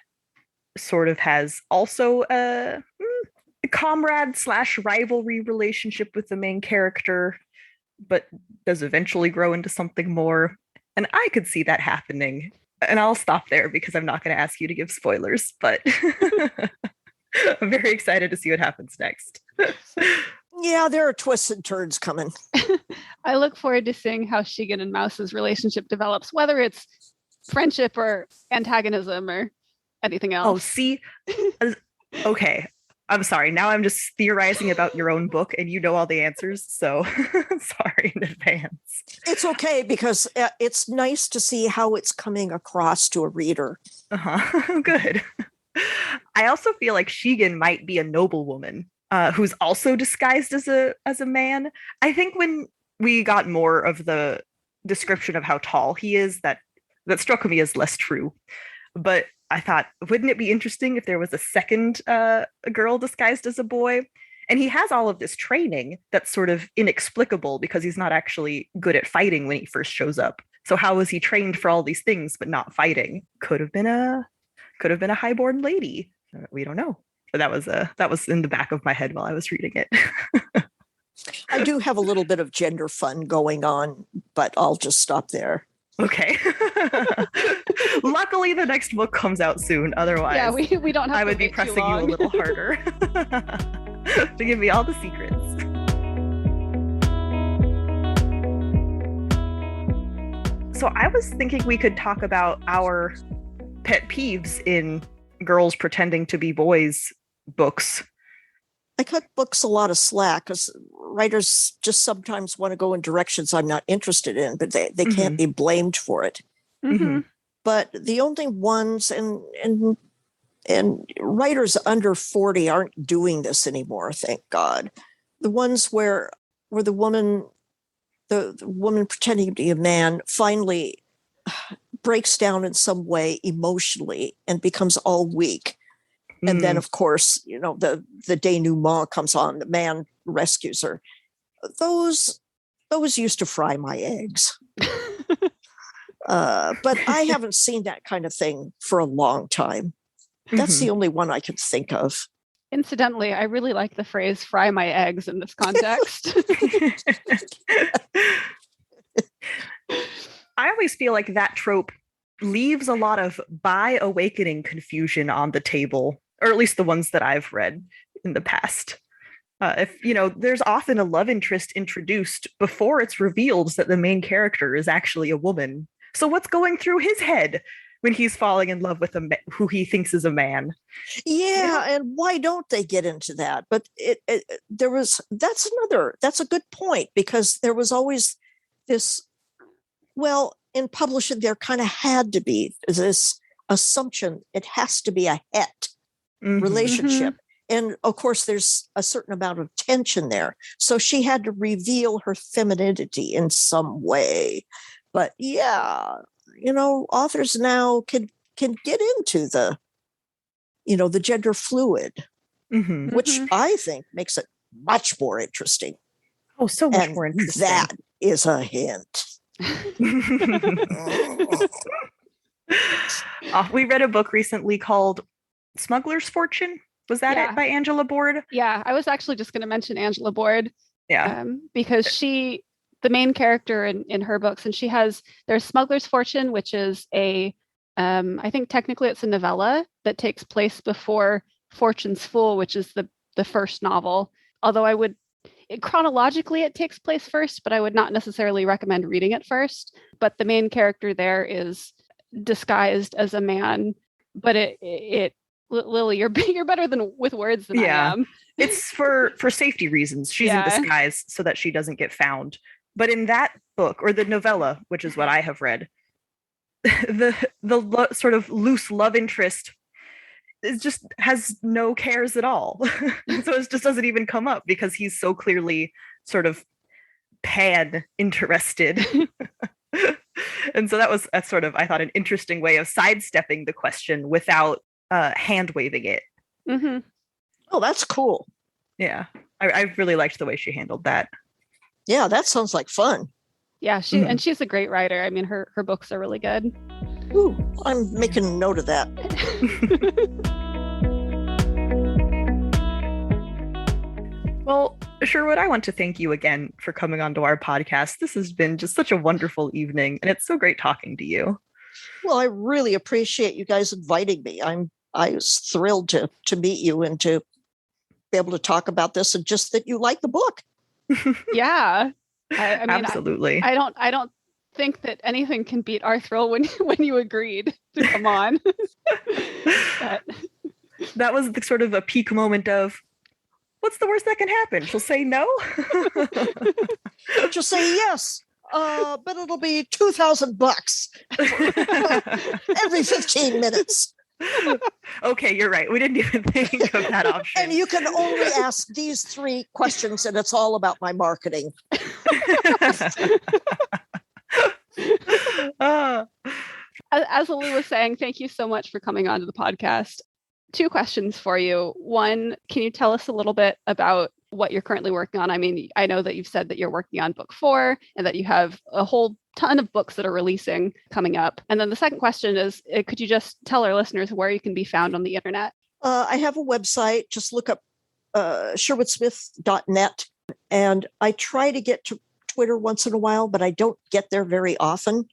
sort of has also a comrade / rivalry relationship with the main character, but does eventually grow into something more. And I could see that happening. And I'll stop there because I'm not going to ask you to give spoilers, but I'm very excited to see what happens next. Yeah, there are twists and turns coming. I look forward to seeing how Shigen and Mouse's relationship develops, whether it's friendship or antagonism or anything else. Oh, see? Okay. I'm sorry. Now I'm just theorizing about your own book and you know all the answers. So sorry in advance. It's okay, because it's nice to see how it's coming across to a reader. Good. I also feel like Sheegan might be a noblewoman who's also disguised as a man. I think when we got more of the description of how tall he is, that struck me as less true. But I thought, wouldn't it be interesting if there was a second girl disguised as a boy? And he has all of this training that's sort of inexplicable because he's not actually good at fighting when he first shows up. So how was he trained for all these things but not fighting? Could have been a highborn lady. We don't know. But that was in the back of my head while I was reading it. I do have a little bit of gender fun going on, but I'll just stop there. Okay. Luckily, the next book comes out soon. Otherwise, yeah, we don't have. I would be pressing you a little harder to give me all the secrets. So I was thinking we could talk about our pet peeves in girls pretending to be boys books. I cut books a lot of slack because writers just sometimes want to go in directions I'm not interested in, but they can't be blamed for it. Mm-hmm. But the only ones, and writers under 40 aren't doing this anymore, thank God. The ones where the woman pretending to be a man finally breaks down in some way emotionally and becomes all weak. And then, of course, the denouement comes on. The man rescues her. Those used to fry my eggs. But I haven't seen that kind of thing for a long time. That's the only one I can think of. Incidentally, I really like the phrase "fry my eggs" in this context. I always feel like that trope leaves a lot of bi awakening confusion on the table, or at least the ones that I've read in the past. If there's often a love interest introduced before it's revealed that the main character is actually a woman. So what's going through his head when he's falling in love with who he thinks is a man? Yeah, and why don't they get into that? But that's a good point, because there was always this, well, in publishing there kind of had to be this assumption it has to be a het relationship. And of course, there's a certain amount of tension there. So she had to reveal her femininity in some way. But yeah, authors now can get into the gender fluid, which I think makes it much more interesting. Oh, so much more interesting. That is a hint. We read a book recently called Smuggler's Fortune. Was that it, by Angela Board? Yeah, I was actually just going to mention Angela Board. Yeah. Because the main character in her books, and there's Smuggler's Fortune, which is I think technically it's a novella that takes place before Fortune's Fool, which is the first novel. Although chronologically it takes place first, but I would not necessarily recommend reading it first. But the main character there is disguised as a man, but it Lily, you're better with words than I am. It's for safety reasons. She's in disguise so that she doesn't get found. But in that book, or the novella, which is what I have read, the sort of loose love interest just has no cares at all. So it just doesn't even come up because he's so clearly sort of pan interested. And so that was I thought, an interesting way of sidestepping the question without hand waving it. Oh, that's cool. Yeah, I really liked the way she handled that. Yeah, that sounds like fun. Yeah, she's a great writer. I mean, her books are really good. Ooh, I'm making a note of that. Well, Sherwood, I want to thank you again for coming onto our podcast. This has been just such a wonderful evening, and it's so great talking to you. Well, I really appreciate you guys inviting me. I was thrilled to meet you and to be able to talk about this, and just that you like the book. Yeah, I mean, absolutely. I don't think that anything can beat our thrill when you agreed to come on. That was the sort of a peak moment of, what's the worst that can happen? She'll say no. She'll say yes, but it'll be $2,000 every 15 minutes. Okay, you're right. We didn't even think of that option. And you can only ask these 3 questions, and it's all about my marketing. As Lily was saying, thank you so much for coming on to the podcast. 2 questions for you. One, can you tell us a little bit about what you're currently working on? I mean, I know that you've said that you're working on book 4 and that you have a whole ton of books that are releasing coming up. And then the second question is, could you just tell our listeners where you can be found on the internet? I have a website. Just look up sherwoodsmith.net. And I try to get to Twitter once in a while, but I don't get there very often.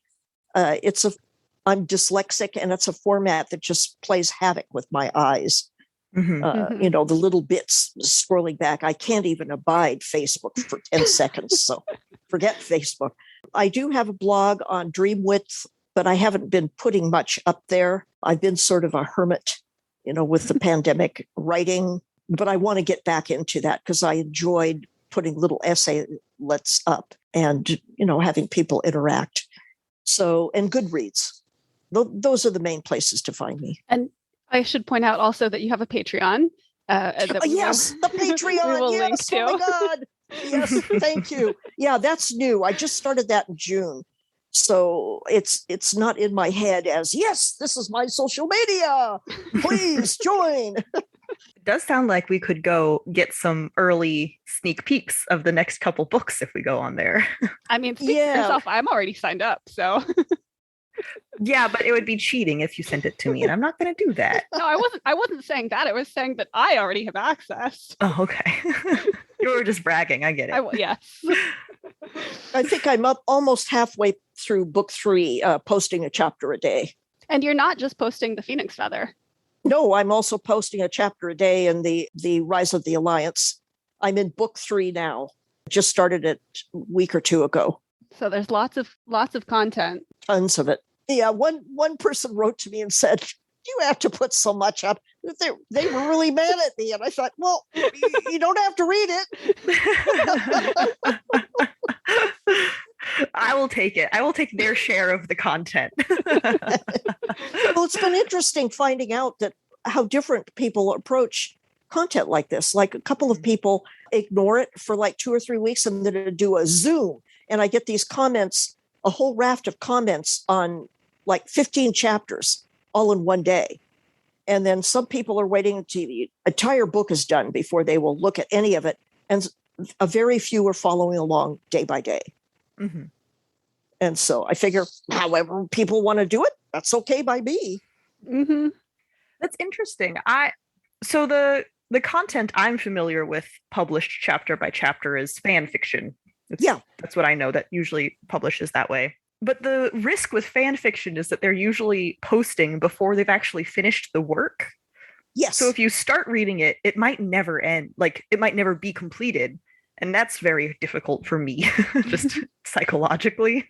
I'm dyslexic, and it's a format that just plays havoc with my eyes. Mm-hmm. You know, the little bits scrolling back. I can't even abide Facebook for 10 seconds. So forget Facebook. I do have a blog on Dream Width, but I haven't been putting much up there. I've been sort of a hermit, you know, with the pandemic writing, but I want to get back into that because I enjoyed putting little essaylets up and, you know, having people interact. So, and Goodreads. Those are the main places to find me. And I should point out also that you have a Patreon. Yes, the Patreon. Yes, oh my God. Yes, thank you. Yeah, that's new. I just started that in June. So it's not in my head as, yes, this is my social media. Please join. It does sound like we could go get some early sneak peeks of the next couple books if we go on there. I mean, speak for yourself. I'm already signed up, so... Yeah, but it would be cheating if you sent it to me, and I'm not going to do that. No, I wasn't saying that. I was saying that I already have access. Oh, okay. You were just bragging. I get it. Yes. I think I'm up almost halfway through book 3, posting a chapter a day. And you're not just posting the Phoenix Feather. No, I'm also posting a chapter a day in the Rise of the Alliance. I'm in book 3 now. Just started it a week or 2 ago. So there's lots of content. Tons of it. Yeah, one person wrote to me and said, "You have to put so much up." They were really mad at me, and I thought, well, you don't have to read it. I will take it. I will take their share of the content. Well, it's been interesting finding out that how different people approach content like this. Like a couple of people ignore it for like 2 or 3 weeks and then do a Zoom. And I get these comments, a whole raft of comments on like 15 chapters all in one day. And then some people are waiting until the entire book is done before they will look at any of it. And a very few are following along day by day. Mm-hmm. And so I figure, however people want to do it, that's okay by me. Mm-hmm. That's interesting. So the content I'm familiar with published chapter by chapter is fan fiction. That's what I know that usually publishes that way. But the risk with fan fiction is that they're usually posting before they've actually finished the work. Yes. So if you start reading it, it might never end. Like it might never be completed. And that's very difficult for me, just psychologically.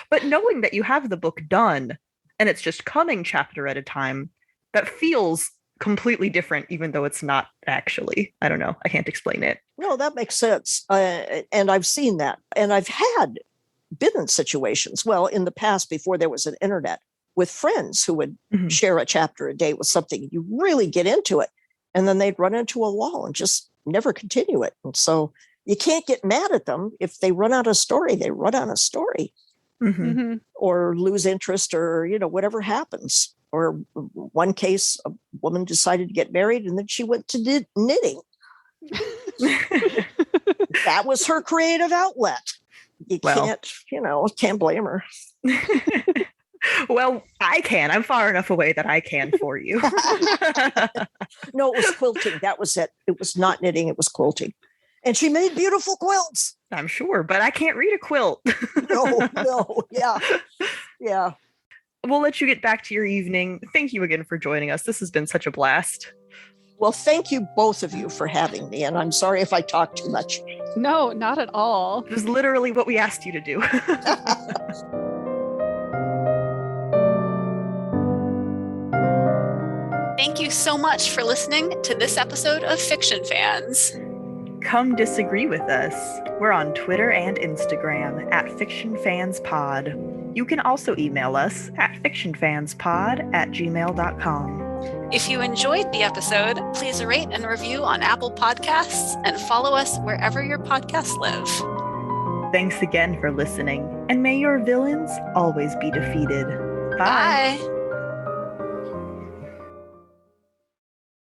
But knowing that you have the book done and it's just coming chapter at a time, that feels completely different, even though it's not actually. I don't know. I can't explain it. No, that makes sense. And I've seen that. And I've been in situations, well, in the past, before there was an internet, with friends who would share a chapter a day with something. You really get into it. And then they'd run into a wall and just never continue it. And so you can't get mad at them. If they run out of story, they run out of story. Mm-hmm. Mm-hmm. Or lose interest, or, whatever happens. Or one case, a woman decided to get married and then she went to knitting. That was her creative outlet. You can't blame her. Well, I can. I'm far enough away that I can for you. No, it was quilting. That was it. It was not knitting. It was quilting. And she made beautiful quilts. I'm sure, but I can't read a quilt. No. Yeah. We'll let you get back to your evening. Thank you again for joining us. This has been such a blast. Well, thank you, both of you, for having me. And I'm sorry if I talk too much. No, not at all. It was literally what we asked you to do. Thank you so much for listening to this episode of Fiction Fans. Come disagree with us. We're on Twitter and Instagram @FictionFansPod. You can also email us at fictionfanspod@gmail.com. If you enjoyed the episode, please rate and review on Apple Podcasts and follow us wherever your podcasts live. Thanks again for listening, and may your villains always be defeated. Bye. Bye.